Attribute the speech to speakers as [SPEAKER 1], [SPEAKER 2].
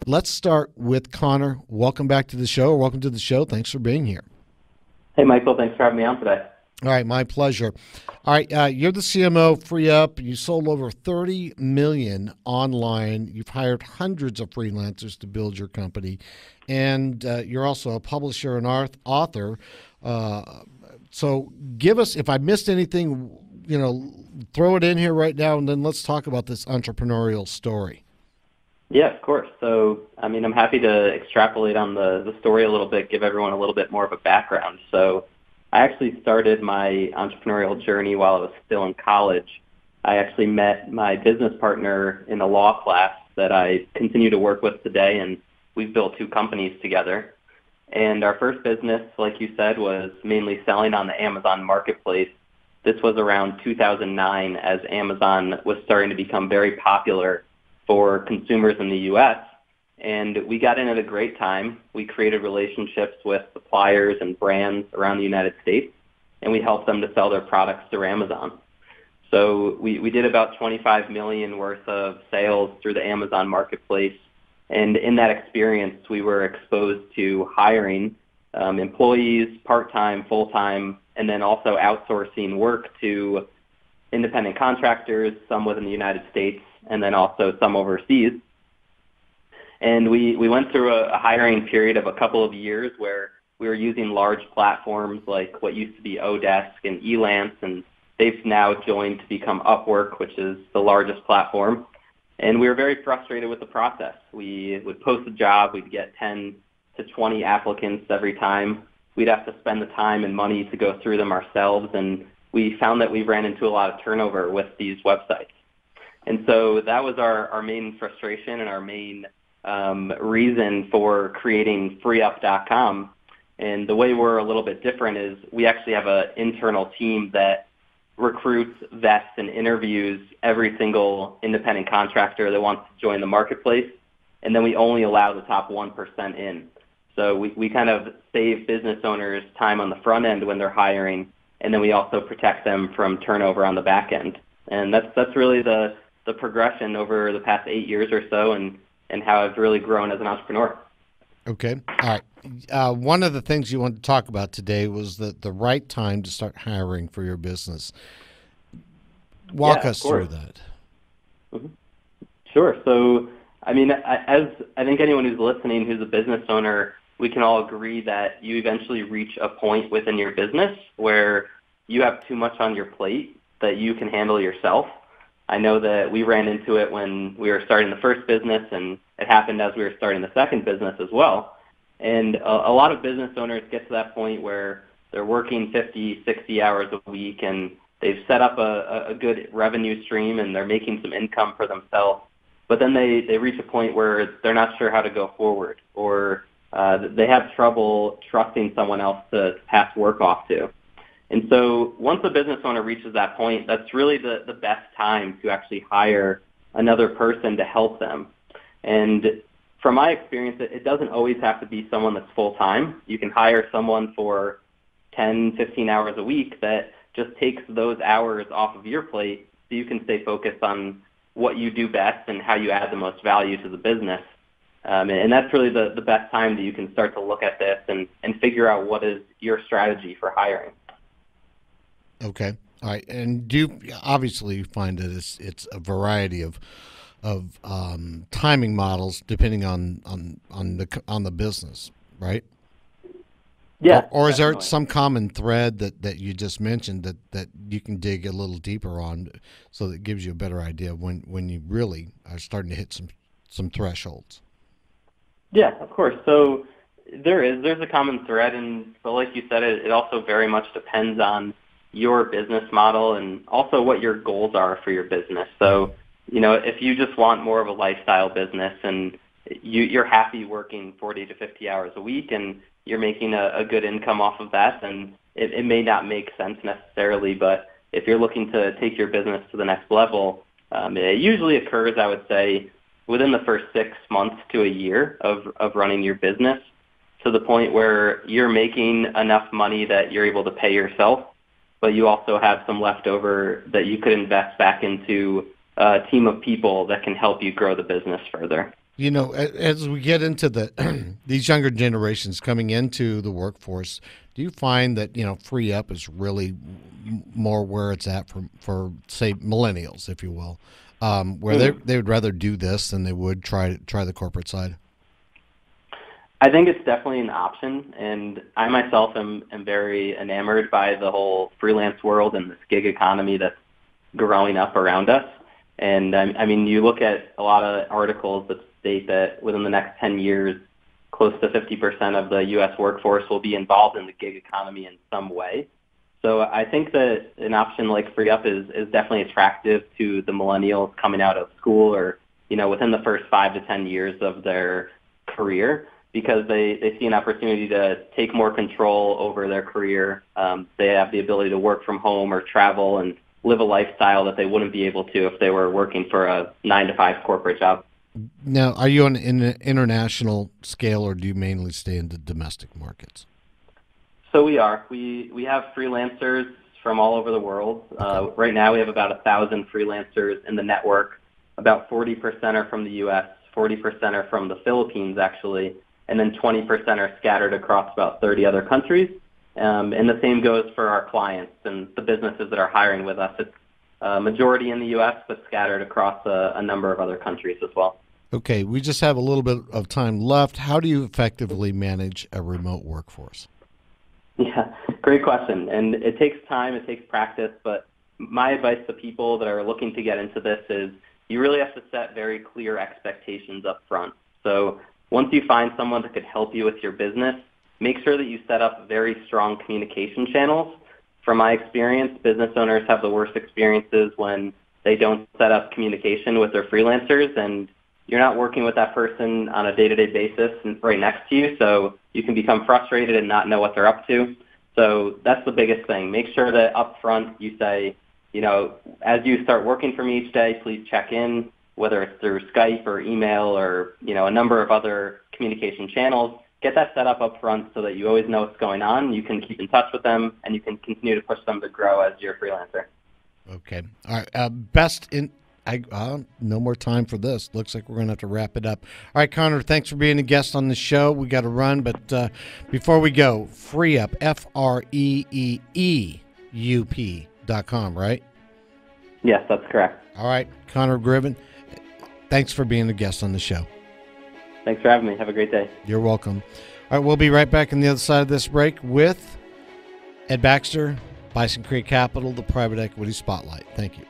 [SPEAKER 1] Let's start with Connor. Welcome back to the show. Welcome to the show. Thanks for being here.
[SPEAKER 2] Hey, Michael. Thanks for having me on today.
[SPEAKER 1] All right, my pleasure. All right, you're the CMO of FreeeUp. You sold over 30 million online. You've hired hundreds of freelancers to build your company, and you're also a publisher and author. So give us, if I missed anything, throw it in here right now, and then let's talk about this entrepreneurial story.
[SPEAKER 2] Yeah, of course. So, I'm happy to extrapolate on the story a little bit, give everyone a little bit more of a background. So I actually started my entrepreneurial journey while I was still in college. I actually met my business partner in a law class that I continue to work with today, and we've built two companies together. And our first business, like you said, was mainly selling on the Amazon marketplace. This was around 2009 as Amazon was starting to become very popular for consumers in the U.S., and we got in at a great time. We created relationships with suppliers and brands around the United States, and we helped them to sell their products through Amazon. So we did about 25 million worth of sales through the Amazon marketplace, and in that experience, we were exposed to hiring employees, part-time, full-time, and then also outsourcing work to independent contractors, some within the United States, and then also some overseas. And we went through a hiring period of a couple of years where we were using large platforms like what used to be Odesk and Elance, and they've now joined to become Upwork, which is the largest platform. And we were very frustrated with the process. We would post a job, we'd get 10 to 20 applicants every time. We'd have to spend the time and money to go through them ourselves, and we found that we ran into a lot of turnover with these websites. And so that was our main frustration and our main reason for creating FreeeUp.com. And the way we're a little bit different is we actually have an internal team that recruits, vets, and interviews every single independent contractor that wants to join the marketplace, and then we only allow the top 1% in. So we kind of save business owners time on the front end when they're hiring, and then we also protect them from turnover on the back end. And that's really the progression over the past 8 years or so, and how I've really grown as an entrepreneur.
[SPEAKER 1] Okay. All right. One of the things you wanted to talk about today was the right time to start hiring for your business. Walk us through that.
[SPEAKER 2] Mm-hmm. Sure. So, as I think anyone who's listening who's a business owner, we can all agree that you eventually reach a point within your business where you have too much on your plate that you can handle yourself. I know that we ran into it when we were starting the first business, and it happened as we were starting the second business as well. And a lot of business owners get to that point where they're working 50, 60 hours a week, and they've set up a good revenue stream, and they're making some income for themselves. But then they reach a point where they're not sure how to go forward, or they have trouble trusting someone else to pass work off to. And so once a business owner reaches that point, that's really the best time to actually hire another person to help them. And from my experience, it doesn't always have to be someone that's full-time. You can hire someone for 10, 15 hours a week that just takes those hours off of your plate so you can stay focused on what you do best and how you add the most value to the business. And that's really the best time that you can start to look at this and figure out what is your strategy for hiring.
[SPEAKER 1] Okay. All right. And obviously you find that it's a variety of timing models depending on the business, right?
[SPEAKER 2] Yeah.
[SPEAKER 1] Or is there some common thread that you just mentioned that you can dig a little deeper on, so that it gives you a better idea when you really are starting to hit some thresholds?
[SPEAKER 2] Yeah, of course. So there's a common thread, but like you said, it also very much depends on your business model and also what your goals are for your business. So, if you just want more of a lifestyle business and you're happy working 40 to 50 hours a week and you're making a good income off of that, then it may not make sense necessarily. But if you're looking to take your business to the next level, it usually occurs, I would say, within the first 6 months to a year of running your business, to the point where you're making enough money that you're able to pay yourself, but you also have some leftover that you could invest back into a team of people that can help you grow the business further.
[SPEAKER 1] You know, as we get into these younger generations coming into the workforce, do you find that, FreeeUp is really more where it's at for say millennials, if you will, where they would rather do this than they would try the corporate side?
[SPEAKER 2] I think it's definitely an option, and I myself am very enamored by the whole freelance world and this gig economy that's growing up around us. And I mean, you look at a lot of articles that state that within the next 10 years, close to 50% of the U.S. workforce will be involved in the gig economy in some way. So I think that an option like FreeeUp is definitely attractive to the millennials coming out of school or, within the first 5 to 10 years of their career, because they see an opportunity to take more control over their career. They have the ability to work from home or travel and live a lifestyle that they wouldn't be able to if they were working for a 9-to-5 corporate job.
[SPEAKER 1] Now, are you on an international scale, or do you mainly stay in the domestic markets?
[SPEAKER 2] So we are. We have freelancers from all over the world. Right now we have about 1,000 freelancers in the network. About 40% are from the U.S., 40% are from the Philippines, actually, and then 20% are scattered across about 30 other countries. And the same goes for our clients and the businesses that are hiring with us. It's a majority in the U.S., but scattered across a number of other countries as well.
[SPEAKER 1] Okay, we just have a little bit of time left. How do you effectively manage a remote workforce?
[SPEAKER 2] Yeah, great question. And it takes time, it takes practice, but my advice to people that are looking to get into this is you really have to set very clear expectations up front. So once you find someone that could help you with your business, make sure that you set up very strong communication channels. From my experience, business owners have the worst experiences when they don't set up communication with their freelancers, and you're not working with that person on a day-to-day basis right next to you, so you can become frustrated and not know what they're up to. So that's the biggest thing. Make sure that up front you say, as you start working for me each day, please check in, whether it's through Skype or email or, a number of other communication channels. Get that set up front so that you always know what's going on. You can keep in touch with them, and you can continue to push them to grow as your freelancer.
[SPEAKER 1] Okay. All right. No more time for this. Looks like we're going to have to wrap it up. All right, Connor, thanks for being a guest on the show. We got to run, but before we go, FreeeUp, FreeeUp.com, right?
[SPEAKER 2] Yes, that's correct.
[SPEAKER 1] All right, Connor Gillivan, thanks for being a guest on the show.
[SPEAKER 2] Thanks for having me. Have a great day.
[SPEAKER 1] You're welcome. All right, we'll be right back on the other side of this break with Ed Baxter, Bison Creek Capital, the Private Equity Spotlight. Thank you.